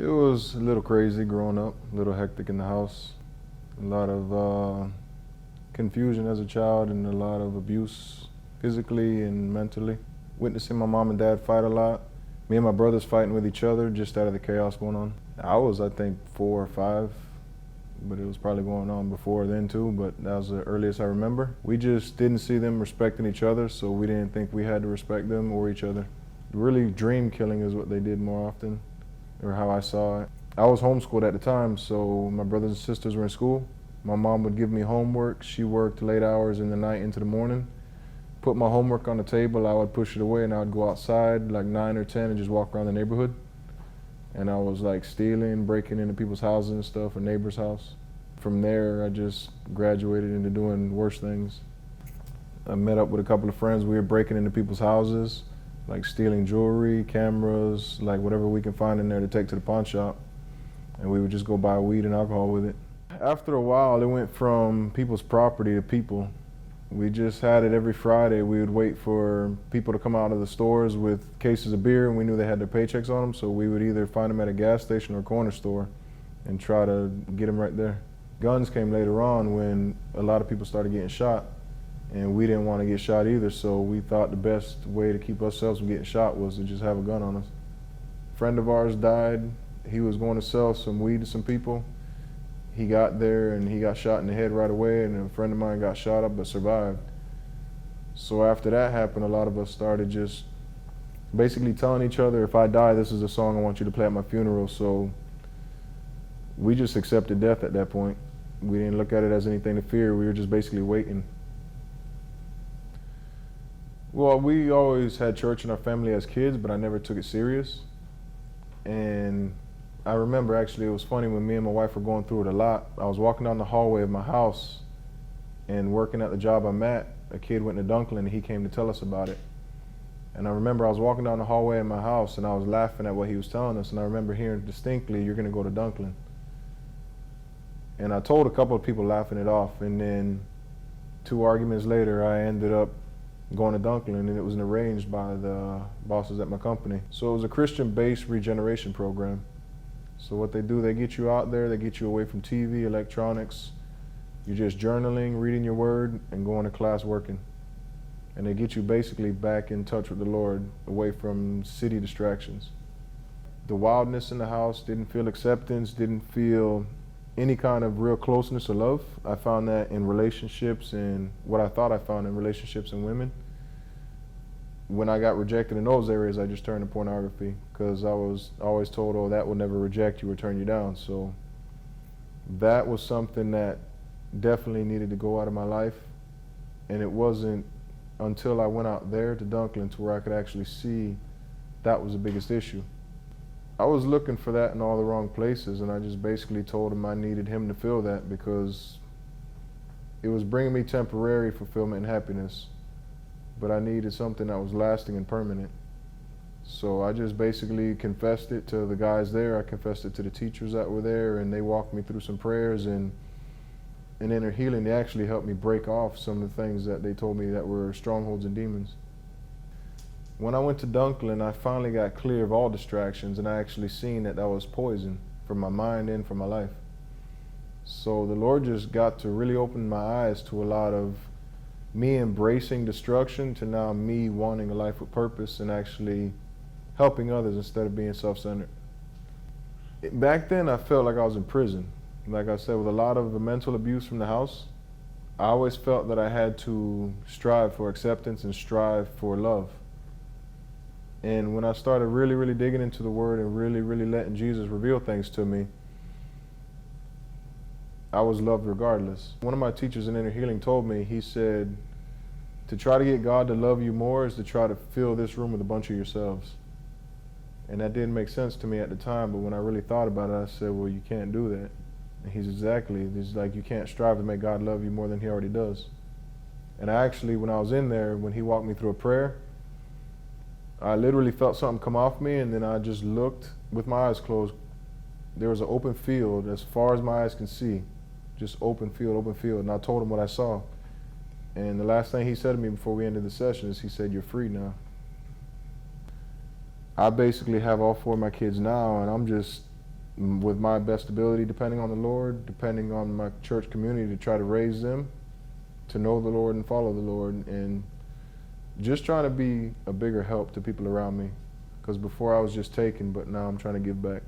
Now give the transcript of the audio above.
It was a little crazy growing up, a little hectic in the house, a lot of confusion as a child and a lot of abuse physically and mentally. Witnessing my mom and dad fight a lot, me and my brothers fighting with each other just out of the chaos going on. I was, I think, 4 or 5, but it was probably going on before then too, but that was the earliest I remember. We just didn't see them respecting each other, so we didn't think we had to respect them or each other. Really, dream killing is what they did more often, or how I saw it. I was homeschooled at the time, so my brothers and sisters were in school. My mom would give me homework. She worked late hours in the night into the morning. Put my homework on the table, I would push it away and I would go outside like 9 or 10 and just walk around the neighborhood. And I was like stealing, breaking into people's houses and stuff, a neighbor's house. From there, I just graduated into doing worse things. I met up with a couple of friends. We were breaking into people's houses, like stealing jewelry, cameras, like whatever we can find in there to take to the pawn shop. And we would just go buy weed and alcohol with it. After a while, it went from people's property to people. We just had it every Friday. We would wait for people to come out of the stores with cases of beer, and we knew they had their paychecks on them, so we would either find them at a gas station or a corner store and try to get them right there. Guns came later on when a lot of people started getting shot, and we didn't want to get shot either, so we thought the best way to keep ourselves from getting shot was to just have a gun on us. A friend of ours died. He was going to sell some weed to some people. He got there and he got shot in the head right away, and a friend of mine got shot up but survived. So after that happened, a lot of us started just basically telling each other, if I die, this is a song I want you to play at my funeral. So we just accepted death at that point. We didn't look at it as anything to fear. We were just basically waiting. Well, we always had church in our family as kids, but I never took it serious. And I remember, actually, it was funny when me and my wife were going through it a lot. I was walking down the hallway of my house and working at the job I'm at. A kid went to Dunklin and he came to tell us about it. And I remember I was walking down the hallway in my house and I was laughing at what he was telling us, and I remember hearing distinctly, "You're gonna go to Dunklin." And I told a couple of people, laughing it off, and then 2 arguments later I ended up going to Dunklin, and it was arranged by the bosses at my company. So it was a Christian-based regeneration program. So what they do, they get you out there, they get you away from TV, electronics. You're just journaling, reading your word, and going to class working. And they get you basically back in touch with the Lord, away from city distractions. The wildness in the house, didn't feel acceptance, didn't feel any kind of real closeness or love. I found that in relationships, and what I thought I found in relationships and women. When I got rejected in those areas, I just turned to pornography, because I was always told, oh, that will never reject you or turn you down. So that was something that definitely needed to go out of my life. And it wasn't until I went out there to Dunklin to where I could actually see that was the biggest issue. I was looking for that in all the wrong places, and I just basically told him I needed him to feel that, because it was bringing me temporary fulfillment and happiness. But I needed something that was lasting and permanent. So I just basically confessed it to the guys there. I confessed it to the teachers that were there, and they walked me through some prayers, and in inner healing, they actually helped me break off some of the things that they told me that were strongholds and demons. When I went to Dunklin, I finally got clear of all distractions, and I actually seen that that was poison for my mind and for my life. So the Lord just got to really open my eyes to a lot of me embracing destruction to now me wanting a life with purpose and actually helping others instead of being self-centered. Back then, I felt like I was in prison. Like I said, with a lot of the mental abuse from the house, I always felt that I had to strive for acceptance and strive for love. And when I started really, really digging into the Word and really, really letting Jesus reveal things to me, I was loved regardless. One of my teachers in inner healing told me, he said, to try to get God to love you more is to try to fill this room with a bunch of yourselves. And that didn't make sense to me at the time, but when I really thought about it, I said, well, you can't do that. And he's like, you can't strive to make God love you more than he already does. And I actually, when I was in there, when he walked me through a prayer, I literally felt something come off me, and then I just looked with my eyes closed. There was an open field as far as my eyes can see. Just open field, and I told him what I saw. And the last thing he said to me before we ended the session is he said, "You're free now." I basically have all 4 of my kids now, and I'm just with my best ability, depending on the Lord, depending on my church community, to try to raise them to know the Lord and follow the Lord, and just trying to be a bigger help to people around me. Because before I was just taking, but now I'm trying to give back.